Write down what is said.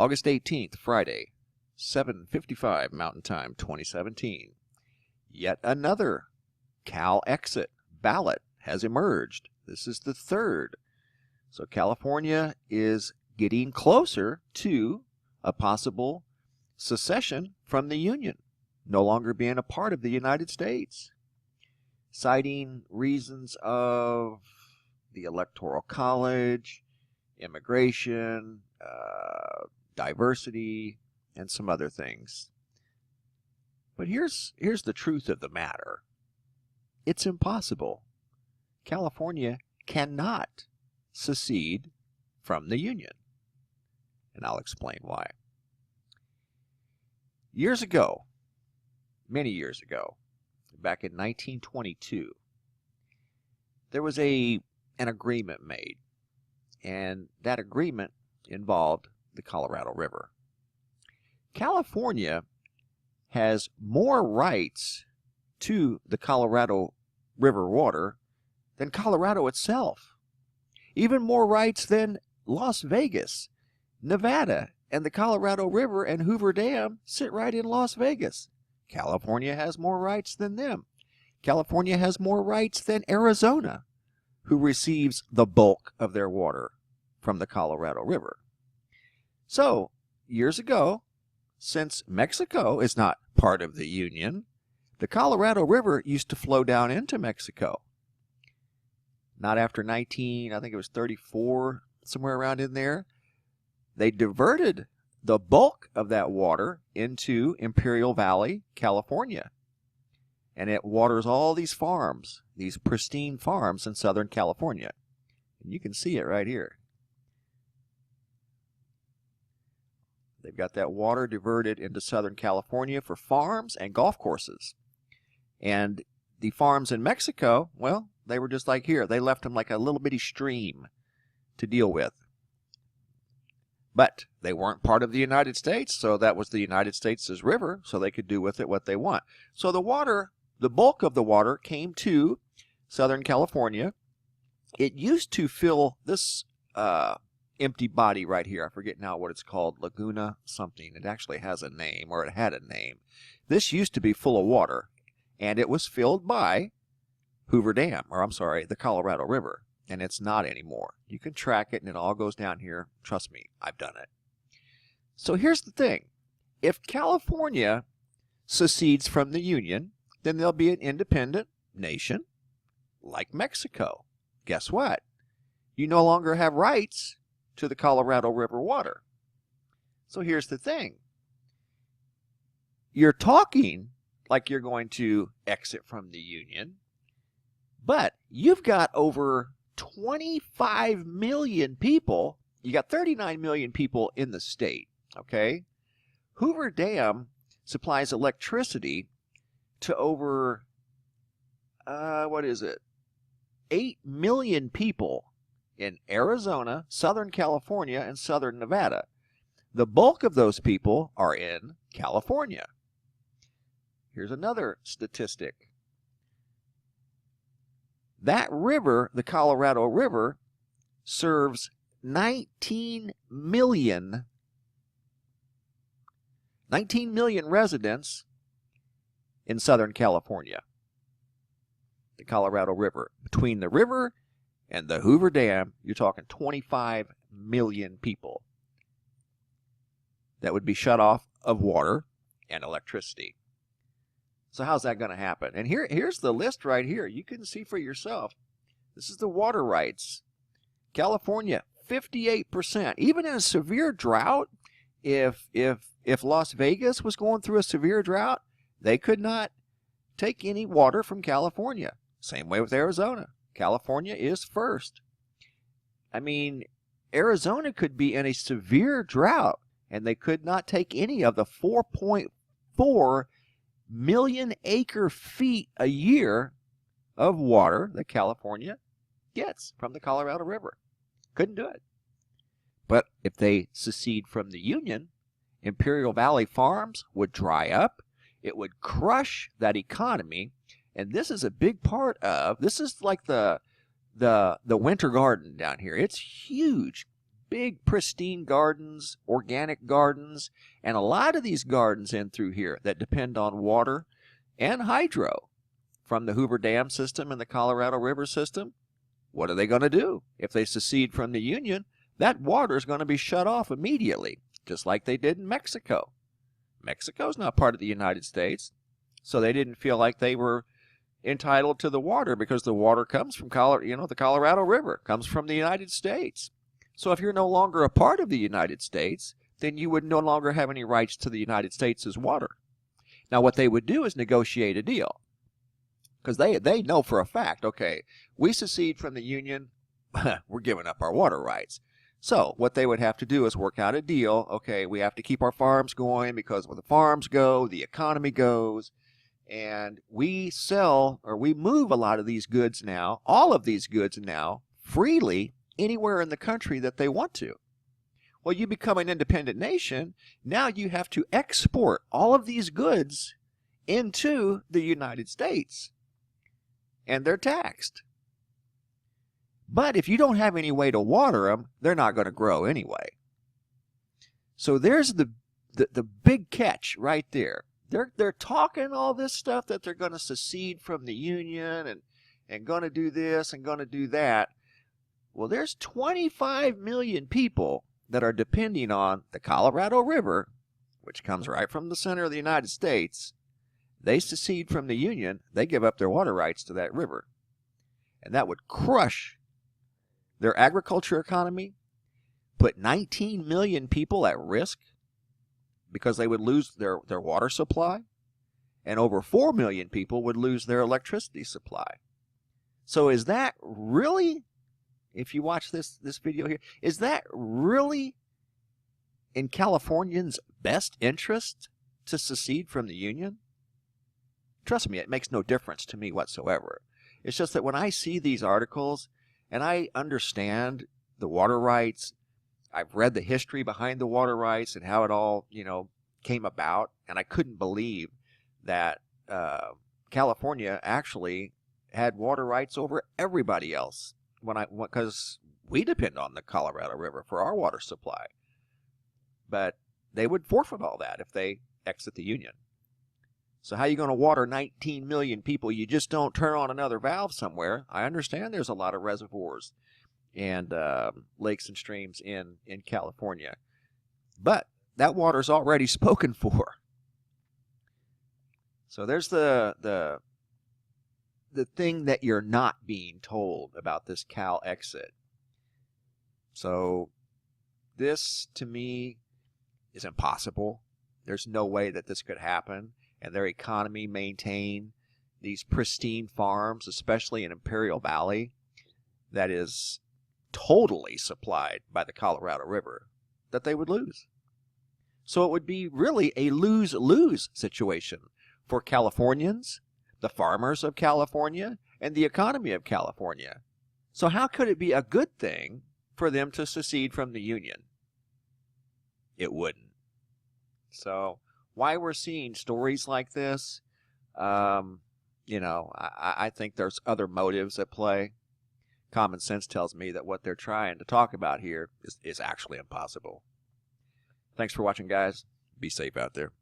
August 18th, Friday, 7:55 Mountain Time, 2017. Yet another Cal exit ballot has emerged. This is the third. So California is getting closer to a possible secession from the Union, no longer being a part of the United States, citing reasons of the Electoral College, immigration, diversity, and some other things. But here's the truth of the matter. It's impossible. California cannot secede from the Union. And I'll explain why. Years ago, many years ago, back in 1922, there was an agreement made. And that agreement involved the Colorado River. California has more rights to the Colorado River water than Colorado itself. Even more rights than Las Vegas, Nevada, and the Colorado River and Hoover Dam sit right in Las Vegas. California has more rights than them. California has more rights than Arizona, who receives the bulk of their water from the Colorado River. So, years ago, since Mexico is not part of the Union, the Colorado River used to flow down into Mexico. Not after I think it was 34, somewhere around in there, they diverted the bulk of that water into Imperial Valley, California. And it waters all these farms, these pristine farms in Southern California. And you can see it right here. They've got that water diverted into Southern California for farms and golf courses. And the farms in Mexico, well, they were just like here. They left them like a little bitty stream to deal with. But they weren't part of the United States, so that was the United States' river, so they could do with it what they want. So the water, the bulk of the water came to Southern California. It used to fill this empty body right here. I forget now what it's called, Laguna something. It actually has a name, or it had a name. This used to be full of water, and it was filled by Hoover Dam, or I'm sorry, the Colorado River. And it's not anymore. You can track it, and it all goes down here. Trust me, I've done it. So here's the thing. If California secedes from the Union, then they'll be an independent nation like Mexico. Guess what? You no longer have rights to the Colorado River water. So here's the thing. You're talking like you're going to exit from the Union, but you've got over 25 million people. You got 39 million people in the state, okay? Hoover Dam supplies electricity to over, 8 million people in Arizona, Southern California, and Southern Nevada. The bulk of those people are in California. Here's another statistic. That river, the Colorado River, serves 19 million residents in Southern California. The Colorado River. Between the river and the Hoover Dam, you're talking 25 million people that would be shut off of water and electricity. So how's that going to happen? And here's the list right here. You can see for yourself. This is the water rights. California, 58%. Even in a severe drought, if Las Vegas was going through a severe drought, they could not take any water from California. Same way with Arizona. California is first. I mean, Arizona could be in a severe drought, and they could not take any of the 4.4 million acre feet a year of water that California gets from the Colorado River. Couldn't do it. But if they secede from the Union, Imperial Valley farms would dry up. It would crush that economy. And this is a big part of, this is like the winter garden down here. It's huge. big pristine gardens, organic gardens, and a lot of these gardens in through here that depend on water and hydro from the Hoover Dam system and the Colorado River system. What are they going to do? If they secede from the Union, that water is going to be shut off immediately, just like they did in Mexico. Mexico's not part of the United States, so they didn't feel like they were entitled to the water because the water comes from the Colorado River comes from the United States. So if you're no longer a part of the United States, then you would no longer have any rights to the United States' water. Now what they would do is negotiate a deal, because they know for a fact, okay, we secede from the Union, we're giving up our water rights. So what they would have to do is work out a deal. Okay, we have to keep our farms going because when the farms go, the economy goes. And we sell or we move a lot of these goods now, all of these goods now, freely anywhere in the country that they want to. Well, you become an independent nation. Now you have to export all of these goods into the United States. And they're taxed. But if you don't have any way to water them, they're not going to grow anyway. So there's the big catch right there. They're talking all this stuff that they're going to secede from the Union and going to do this and going to do that. Well, there's 25 million people that are depending on the Colorado River, which comes right from the center of the United States. They secede from the Union. They give up their water rights to that river. And that would crush their agriculture economy, put 19 million people at risk because they would lose their water supply, and over 4 million people would lose their electricity supply. So is that really, if you watch this video here, is that really in Californians' best interest to secede from the Union? Trust me, it makes no difference to me whatsoever. It's just that when I see these articles, and I understand the water rights, I've read the history behind the water rights and how it all, came about, and I couldn't believe that California actually had water rights over everybody else because we depend on the Colorado River for our water supply. But they would forfeit all that if they exit the Union. So how are you going to water 19 million people? You just don't turn on another valve somewhere. I understand there's a lot of reservoirs and lakes and streams in California. But that water's already spoken for. So there's the thing that you're not being told about this Cal exit. So this, to me, is impossible. There's no way that this could happen and their economy maintain these pristine farms, especially in Imperial Valley, that is totally supplied by the Colorado River, that they would lose. So it would be really a lose-lose situation for Californians, the farmers of California, and the economy of California. So how could it be a good thing for them to secede from the Union? It wouldn't. So why we're seeing stories like this, I think there's other motives at play. Common sense tells me that what they're trying to talk about here is actually impossible. Thanks for watching, guys. Be safe out there.